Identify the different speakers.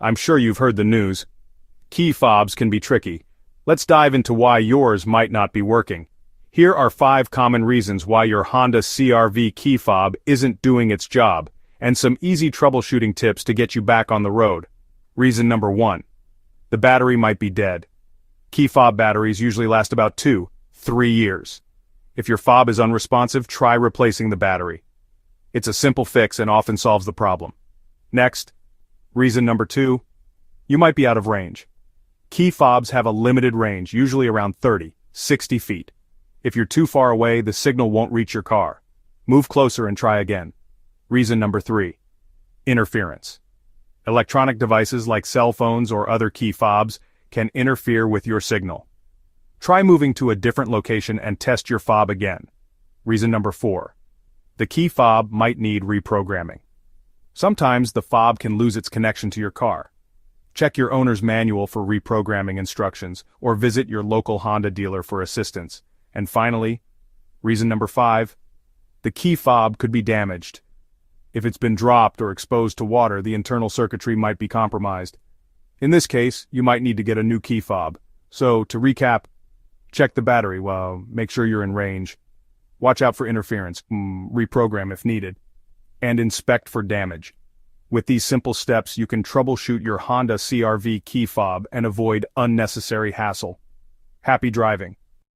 Speaker 1: I'm sure you've heard the news. Key fobs can be tricky. Let's dive into why yours might not be working. Here are 5 common reasons why your Honda CRV key fob isn't doing its job, and some easy troubleshooting tips to get you back on the road. Reason number 1. The battery might be dead. Key fob batteries usually last about 2-3 years. If your fob is unresponsive, try replacing the battery. It's a simple fix and often solves the problem. Next, reason number 2. You might be out of range. Key fobs have a limited range, usually around 30-60 feet. If you're too far away, the signal won't reach your car. Move closer and try again. Reason number 3. Interference. Electronic devices like cell phones or other key fobs can interfere with your signal. Try moving to a different location and test your fob again. Reason number 4. The key fob might need reprogramming. Sometimes the fob can lose its connection to your car. Check your owner's manual for reprogramming instructions or visit your local Honda dealer for assistance. And finally, reason number 5. The key fob could be damaged. If it's been dropped or exposed to water, the internal circuitry might be compromised. In this case, you might need to get a new key fob. So, to recap, check the battery, make sure you're in range. Watch out for interference, reprogram if needed, and inspect for damage. With these simple steps, you can troubleshoot your Honda CRV key fob and avoid unnecessary hassle. Happy driving.